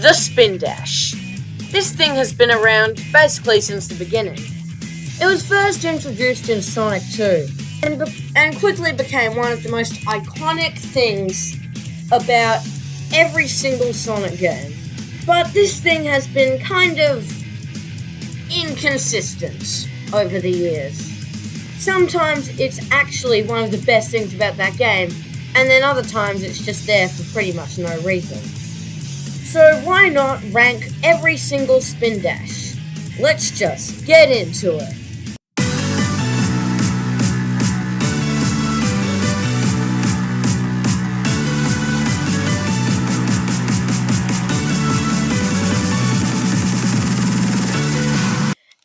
The Spindash. This thing has been around basically since the beginning. It was first introduced in Sonic 2 and quickly became one of the most iconic things about every single Sonic game. But this thing has been kind of inconsistent over the years. Sometimes it's actually one of the best things about that game, and then other times it's just there for pretty much no reason. So why not rank every single Spindash? Let's just get into it.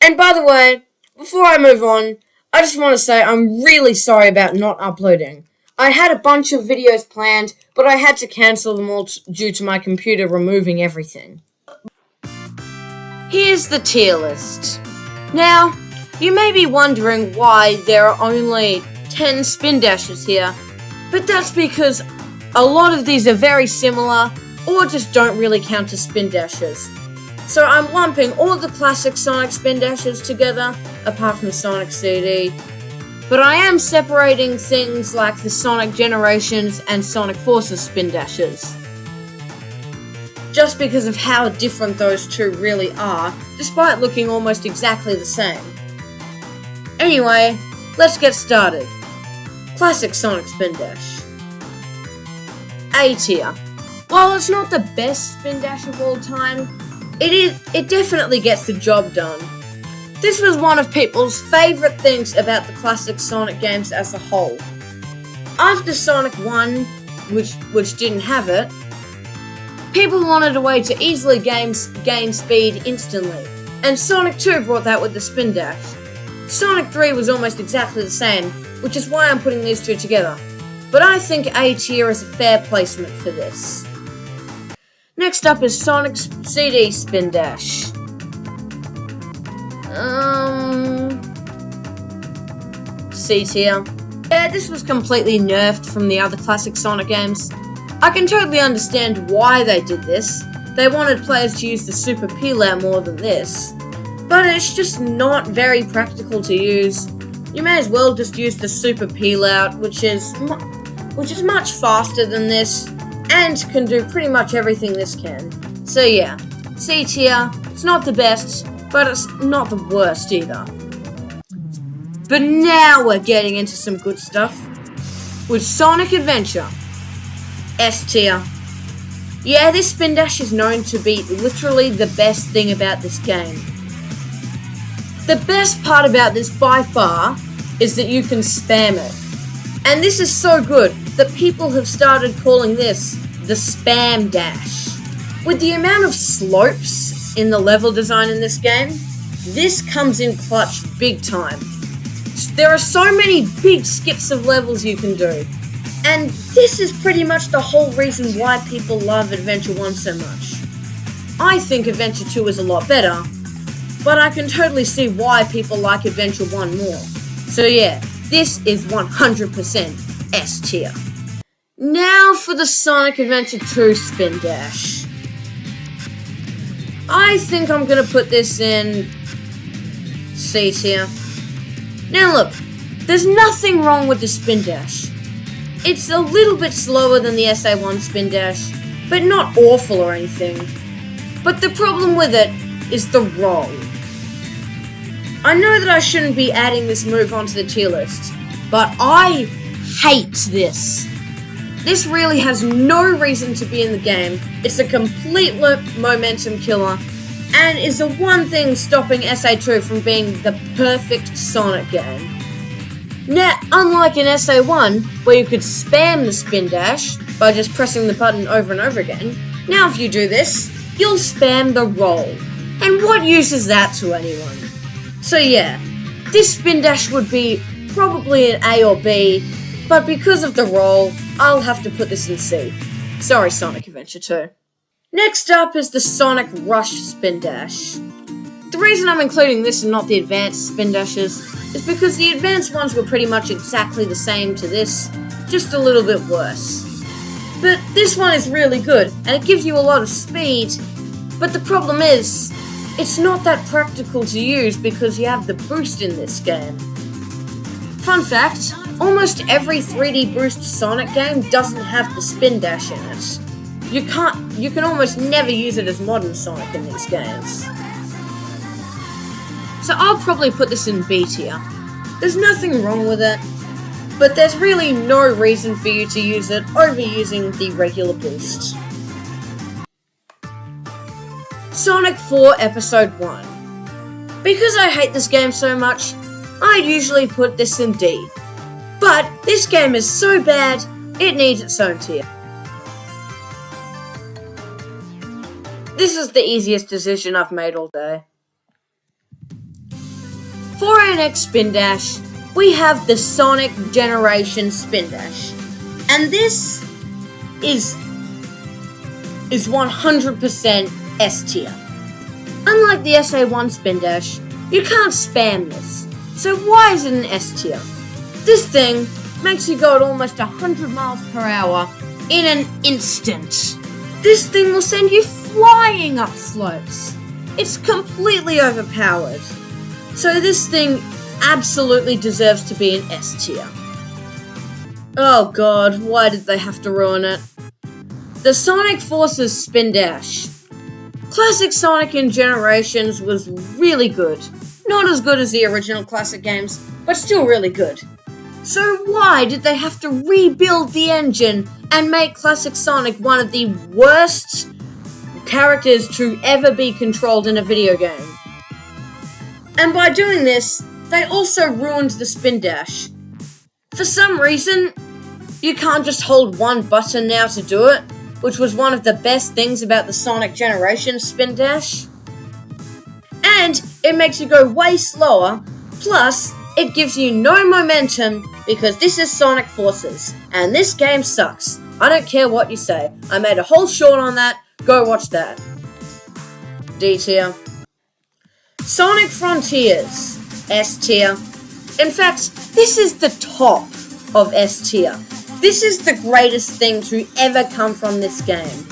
And by the way, before I move on, I just want to say I'm really sorry about not uploading. I had a bunch of videos planned, but I had to cancel them all due to my computer removing everything. Here's the tier list. Now, you may be wondering why there are only 10 Spindashes here, but that's because a lot of these are very similar, or just don't really count as Spindashes. So I'm lumping all the classic Sonic Spindashes together, apart from Sonic CD. But I am separating things like the Sonic Generations and Sonic Forces Spindashes, just because of how different those two really are, despite looking almost exactly the same. Anyway, let's get started. Classic Sonic Spindash. A tier. While it's not the best Spindash of all time, it definitely gets the job done. This was one of people's favourite things about the classic Sonic games as a whole. After Sonic 1, which didn't have it, people wanted a way to easily gain speed instantly, and Sonic 2 brought that with the Spindash. Sonic 3 was almost exactly the same, which is why I'm putting these two together, but I think A tier is a fair placement for this. Next up is Sonic CD Spindash. C tier. Yeah, this was completely nerfed from the other classic Sonic games. I can totally understand why they did this. They wanted players to use the Super P-Layer more than this. But it's just not very practical to use. You may as well just use the Super P-Layer, which is much faster than this, and can do pretty much everything this can. So yeah, C tier. It's not the best, but it's not the worst either. But now we're getting into some good stuff with Sonic Adventure. S tier. Yeah, this Spindash is known to be literally the best thing about this game. The best part about this by far is that you can spam it. And this is so good that people have started calling this the Spam Dash. With the amount of slopes in the level design in this game, this comes in clutch big time. There are so many big skips of levels you can do, and this is pretty much the whole reason why people love Adventure 1 so much. I think Adventure 2 is a lot better, but I can totally see why people like Adventure 1 more. So yeah, this is 100% S tier. Now for the Sonic Adventure 2 Spindash. I think I'm gonna put this in C tier. Now look, there's nothing wrong with the Spindash. It's a little bit slower than the SA1 Spindash, but not awful or anything. But the problem with it is the roll. I know that I shouldn't be adding this move onto the tier list, but I hate this. This really has no reason to be in the game. It's a complete momentum killer, and is the one thing stopping SA2 from being the perfect Sonic game. Now, unlike in SA1, where you could spam the Spindash by just pressing the button over and over again, now if you do this, you'll spam the roll. And what use is that to anyone? So yeah, this Spindash would be probably an A or B, but because of the roll, I'll have to put this in C. Sorry, Sonic Adventure 2. Next up is the Sonic Rush Spindash. The reason I'm including this and not the advanced Spindashes is because the advanced ones were pretty much exactly the same to this, just a little bit worse. But this one is really good, and it gives you a lot of speed, But the problem is, it's not that practical to use because you have the boost in this game. Fun fact, almost every 3D boost Sonic game doesn't have the Spindash in it. You can almost never use it as modern Sonic in these games. So I'll probably put this in B tier. There's nothing wrong with it, but there's really no reason for you to use it over using the regular boost. Sonic 4 Episode 1. Because I hate this game so much, I'd usually put this in D. But this game is so bad, it needs its own tier. This is the easiest decision I've made all day. For our next Spindash, we have the Sonic Generation Spindash. And this is 100% S tier. Unlike the SA1 Spindash, you can't spam this. So why is it an S tier? This thing makes you go at almost 100 miles per hour in an instant. This thing will send you flying up slopes. It's completely overpowered. So this thing absolutely deserves to be an S tier. Oh god, why did they have to ruin it? The Sonic Forces Spindash. Classic Sonic in Generations was really good. Not as good as the original classic games, but still really good. So why did they have to rebuild the engine and make Classic Sonic one of the worst characters to ever be controlled in a video game? And by doing this, they also ruined the Spindash. For some reason, you can't just hold one button now to do it, which was one of the best things about the Sonic Generation Spindash. And it makes you go way slower, plus it gives you no momentum because this is Sonic Forces, and this game sucks. I don't care what you say. I made a whole short on that, go watch that. D tier. Sonic Frontiers, S tier. In fact, this is the top of S tier. This is the greatest thing to ever come from this game.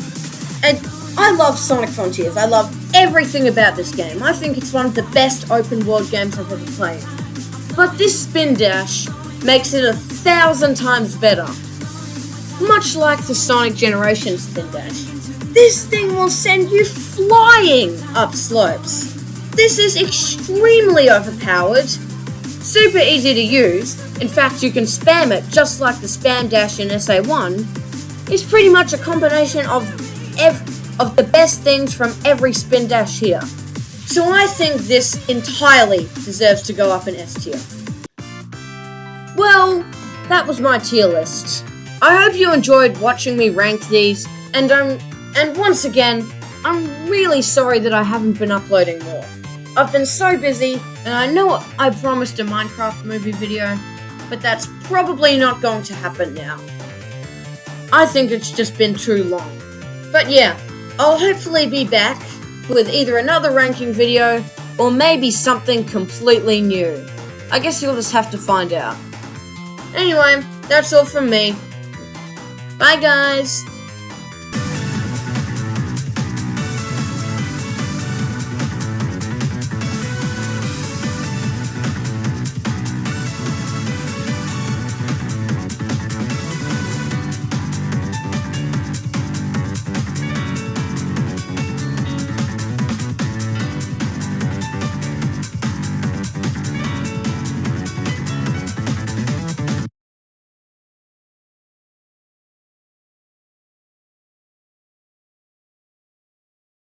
And I love Sonic Frontiers. I love everything about this game. I think it's one of the best open world games I've ever played. But this Spindash makes it 1,000 times better. Much like the Sonic Generation Spindash. This thing will send you flying up slopes. This is extremely overpowered, super easy to use. In fact, you can spam it just like the Spam Dash in SA1. It's pretty much a combination of the best things from every Spindash here. So I think this entirely deserves to go up in S tier. Well, that was my tier list. I hope you enjoyed watching me rank these, and once again, I'm really sorry that I haven't been uploading more. I've been so busy, and I know I promised a Minecraft movie video, but that's probably not going to happen now. I think it's just been too long. But yeah, I'll hopefully be back with either another ranking video, or maybe something completely new. I guess you'll just have to find out. Anyway, that's all from me. Bye guys!